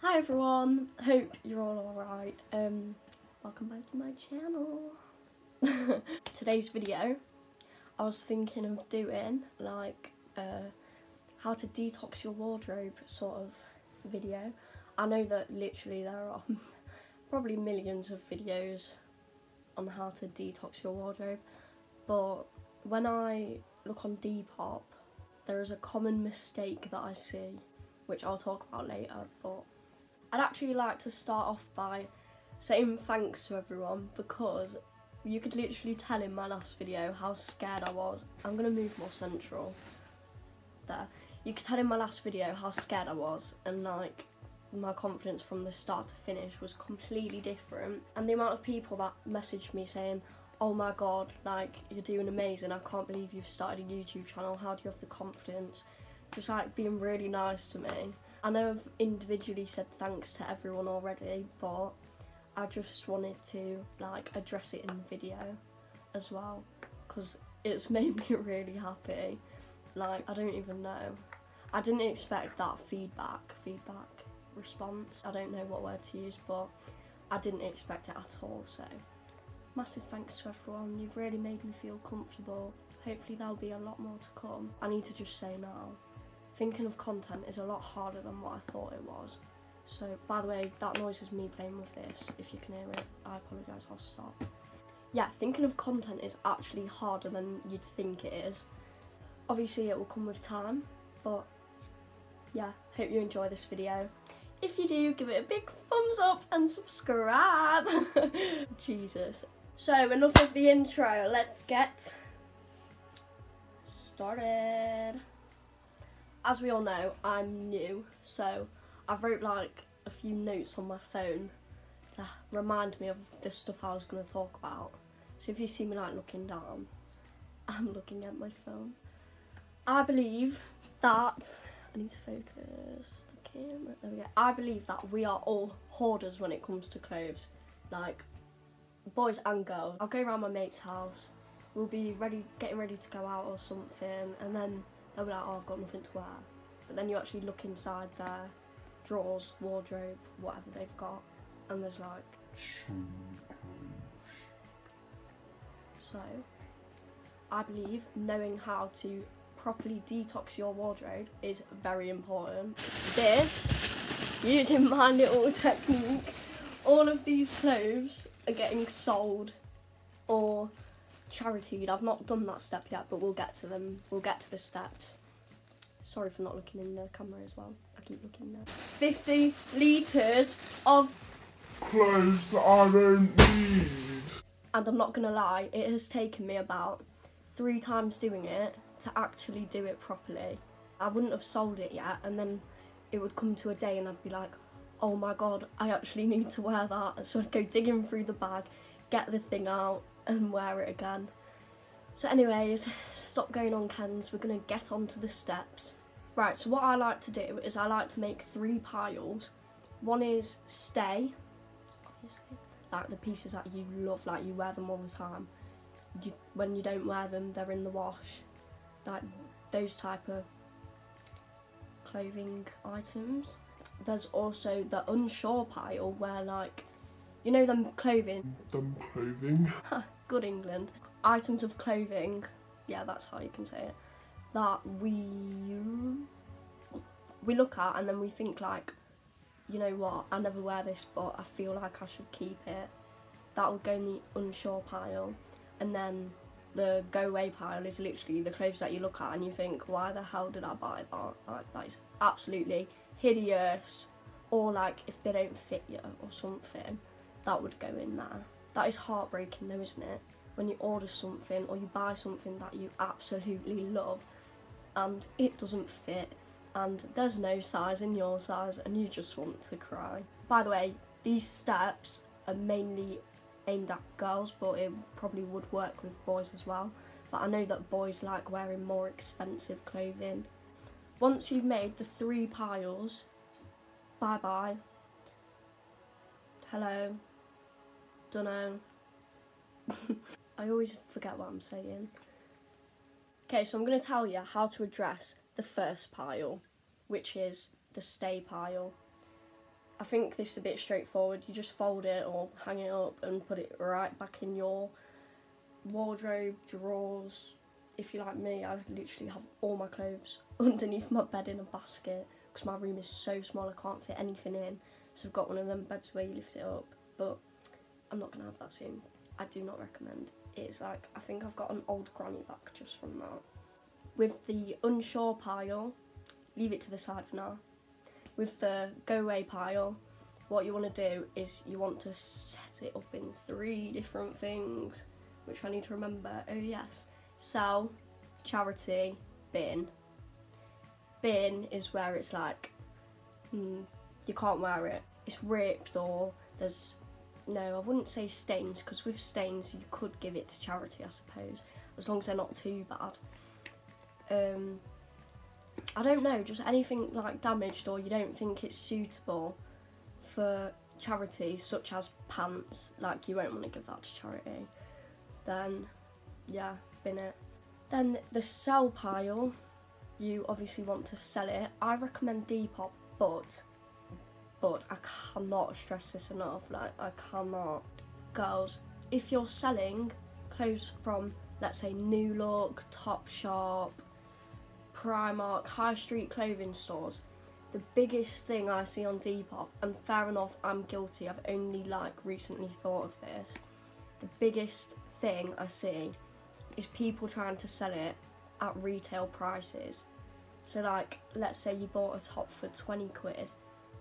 Hi everyone, hope you're all alright. Welcome back to my channel. Today's video, I was thinking of doing like how to detox your wardrobe sort of video. I know that literally there are probably millions of videos on how to detox your wardrobe, but when I look on Depop, there is a common mistake that I see, which I'll talk about later, but I'd actually like to start off by saying thanks to everyone, because you could literally tell in my last video how scared I was. I'm going to move more central there. You could tell in my last video how scared I was, and like my confidence from the start to finish was completely different. And the amount of people that messaged me saying, oh my god, like you're doing amazing, I can't believe you've started a YouTube channel, how do you have the confidence? Just like being really nice to me. I know I've individually said thanks to everyone already, but I just wanted to like address it in the video as well, because it's made me really happy. Like, I don't even know. I didn't expect that feedback response. I don't know what word to use, but I didn't expect it at all, so massive thanks to everyone. You've really made me feel comfortable. Hopefully there'll be a lot more to come. I need to just say now, thinking of content is a lot harder than what I thought it was. So, by the way, that noise is me playing with this. If you can hear it, I apologise, I'll stop. Yeah, thinking of content is actually harder than you'd think it is. Obviously it will come with time, but yeah, hope you enjoy this video. If you do, give it a big thumbs up and subscribe. Jesus. So, enough of the intro, let's get started. As we all know, I'm new, so I wrote like a few notes on my phone to remind me of the stuff I was going to talk about. So if you see me like looking down, I'm looking at my phone. I believe that, I need to focus, there we go. I believe that we are all hoarders when it comes to clothes, like boys and girls. I'll go around my mate's house, we'll be getting ready to go out or something, and then they'll be like, oh, I've got nothing to wear. But then you actually look inside their drawers, wardrobe, whatever they've got, and there's like so many clothes. So, I believe knowing how to properly detox your wardrobe is very important. This, using my little technique, all of these clothes are getting sold or charitied. I've not done that step yet, but we'll get to them. We'll get to the steps. Sorry for not looking in the camera as well. I keep looking there. 50 litres of clothes that I don't need. And I'm not gonna lie, it has taken me about 3 times doing it to actually do it properly. I wouldn't have sold it yet, and then it would come to a day and I'd be like, oh my god, I actually need to wear that. So I'd go digging through the bag, get the thing out, and wear it again. So anyways, stop going on Kens, we're going to get on to the steps. Right, so what I like to do is I like to make 3 piles. One is stay, obviously, like the pieces that you love, like you wear them all the time. When you don't wear them, they're in the wash. Like those type of clothing items. There's also the unsure pile where, like, you know them clothing? Good England. Items of clothing, yeah, that's how you can say it, that we look at and then we think like, you know what, I never wear this but I feel like I should keep it. That would go in the unsure pile. And then the go away pile is literally the clothes that you look at and you think, why the hell did I buy that? Like, that is absolutely hideous. Or like if they don't fit you or something, that would go in there. That is heartbreaking though, isn't it? When you order something or you buy something that you absolutely love and it doesn't fit and there's no size in your size and you just want to cry. By the way, these steps are mainly aimed at girls, but it probably would work with boys as well. But I know that boys like wearing more expensive clothing. Once you've made the 3 piles, bye bye, hello, dunno. I always forget what I'm saying. Okay, so I'm going to tell you how to address the first pile, which is the stay pile. I think this is a bit straightforward. You just fold it or hang it up and put it right back in your wardrobe, drawers. If you're like me, I literally have all my clothes underneath my bed in a basket because my room is so small I can't fit anything in. So I've got one of them beds where you lift it up, but I'm not going to have that soon. I do not recommend. It's like, I think I've got an old granny back just from that. With the unsure pile, leave it to the side for now. With the go away pile, what you want to do is you want to set it up in 3 different things, which I need to remember. Oh yes, sell, charity, bin. Bin is where it's like, you can't wear it. It's ripped or there's, no, I wouldn't say stains, because with stains you could give it to charity, I suppose, as long as they're not too bad. I don't know, just anything like damaged or you don't think it's suitable for charity, such as pants, like you won't want to give that to charity, then yeah, bin it. Then the sell pile, you obviously want to sell it. I recommend Depop, but I cannot stress this enough, like I cannot. Girls, if you're selling clothes from, let's say, New Look, Topshop, Primark, high street clothing stores, the biggest thing I see on Depop, and fair enough, I'm guilty, I've only like recently thought of this, the biggest thing I see is people trying to sell it at retail prices. So like, let's say you bought a top for 20 quid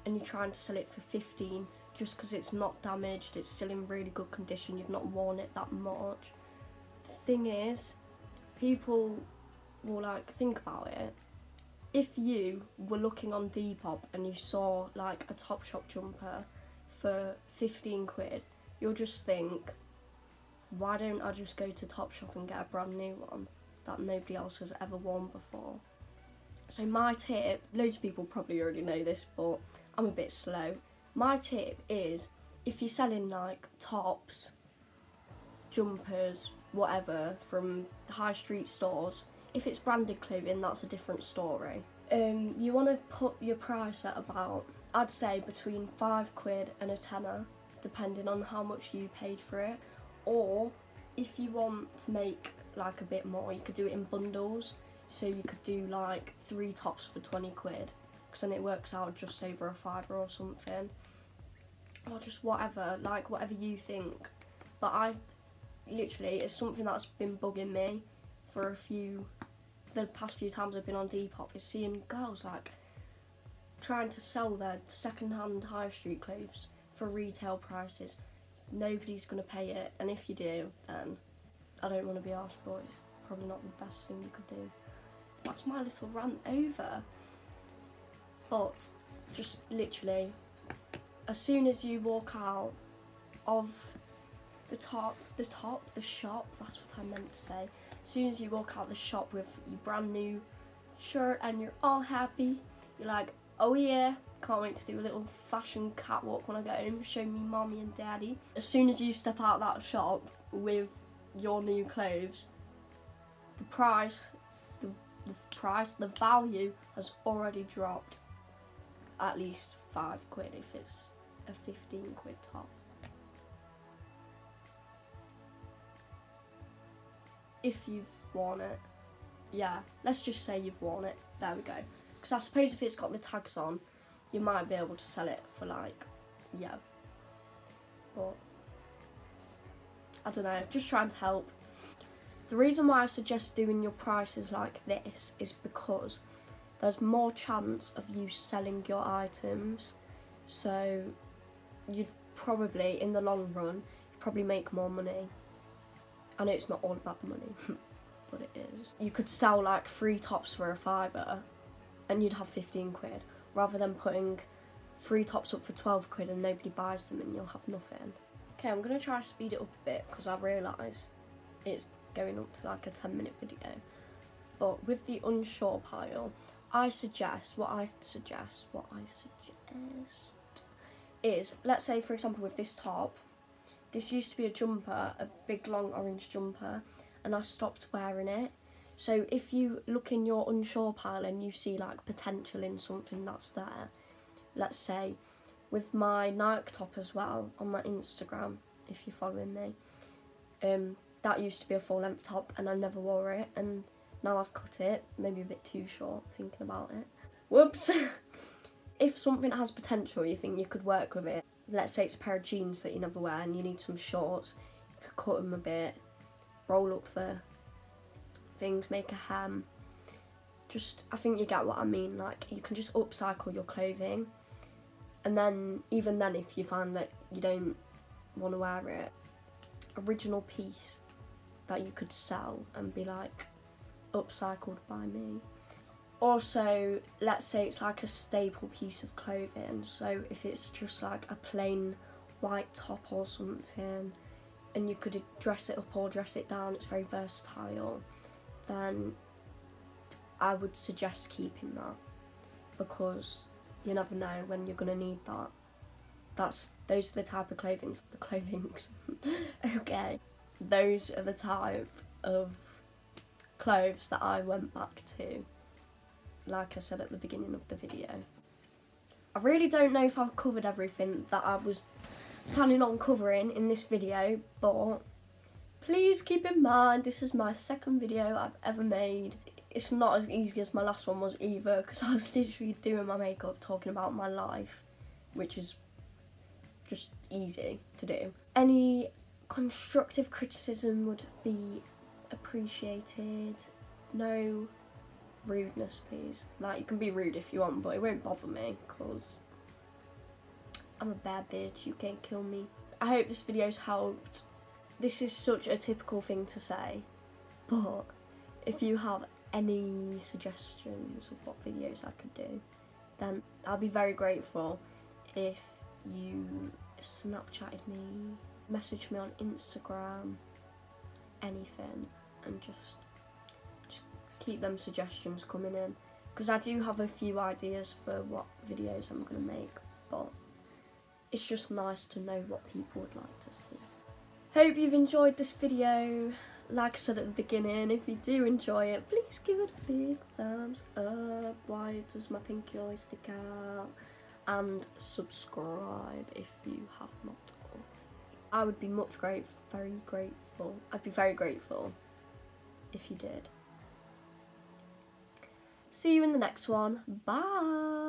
and you're trying to sell it for 15 just because it's not damaged, it's still in really good condition, you've not worn it that much. The thing is, people will like think about it. If you were looking on Depop and you saw like a Topshop jumper for 15 quid, you'll just think, why don't I just go to Topshop and get a brand new one that nobody else has ever worn before? So my tip, loads of people probably already know this, but I'm a bit slow. My tip is, if you're selling like tops, jumpers, whatever, from high street stores, if it's branded clothing, that's a different story. You want to put your price at about, I'd say between 5 quid and a tenner, depending on how much you paid for it. Or if you want to make like a bit more, you could do it in bundles. So you could do like 3 tops for 20 quid, because then it works out just over a fiver or something. Or just whatever, like whatever you think. But I literally, it's something that's been bugging me for the past few times I've been on Depop, is seeing girls like trying to sell their second-hand high street clothes for retail prices. Nobody's gonna pay it, and if you do, then I don't want to be arsed, but it's probably not the best thing you could do. That's my little rant over. But just literally, as soon as you walk out of the shop, that's what I meant to say. As soon as you walk out the shop with your brand new shirt and you're all happy, you're like, oh yeah, can't wait to do a little fashion catwalk when I get home, show me mommy and daddy. As soon as you step out that shop with your new clothes, the value has already dropped at least 5 quid if it's a 15 quid top. If you've worn it, yeah, let's just say you've worn it, there we go. Because I suppose if it's got the tags on, you might be able to sell it for like, yeah. But I don't know, just trying to help. The reason why I suggest doing your prices like this is because there's more chance of you selling your items, so you'd probably, in the long run, probably make more money. I know it's not all about the money, but it is. You could sell like 3 tops for a fiver and you'd have 15 quid, rather than putting 3 tops up for 12 quid and nobody buys them and you'll have nothing. Okay, I'm going to try to speed it up a bit because I realise it's going up to like a 10-minute video. But with the unsure pile, what I suggest is, let's say for example with this top, this used to be a jumper, a big long orange jumper, and I stopped wearing it. So if you look in your unsure pile and you see like potential in something that's there, let's say with my Nike top as well on my Instagram, if you're following me. That used to be a full length top and I never wore it, and now I've cut it, maybe a bit too short thinking about it. Whoops! If something has potential, you think you could work with it, let's say it's a pair of jeans that you never wear and you need some shorts, you could cut them a bit, roll up the things, make a hem. Just, I think you get what I mean, like you can just upcycle your clothing, and then even then if you find that you don't want to wear it, original piece that you could sell and be like upcycled by me. Also, let's say it's like a staple piece of clothing, so if it's just like a plain white top or something and you could dress it up or dress it down, it's very versatile, then I would suggest keeping that, because you never know when you're gonna need that. Those are the type of clothings, okay, those are the type of clothes that I went back to, like I said at the beginning of the video. I really don't know if I've covered everything that I was planning on covering in this video, but please keep in mind this is my second video I've ever made. It's not as easy as my last one was either, because I was literally doing my makeup, talking about my life, which is just easy to do. Any constructive criticism would be appreciated. No rudeness, please. Like, you can be rude if you want, but it won't bother me, because I'm a bad bitch, you can't kill me. I hope this video's helped. This is such a typical thing to say, but if you have any suggestions of what videos I could do, then I'll be very grateful if you Snapchatted me, messaged me on Instagram, anything, and just keep them suggestions coming in, because I do have a few ideas for what videos I'm going to make, but it's just nice to know what people would like to see. Hope you've enjoyed this video. Like I said at the beginning, if you do enjoy it, please give it a big thumbs up. Why does my pinky always stick out? And subscribe if you have not already. I would be very grateful. I'd be very grateful if you did. See you in the next one. Bye!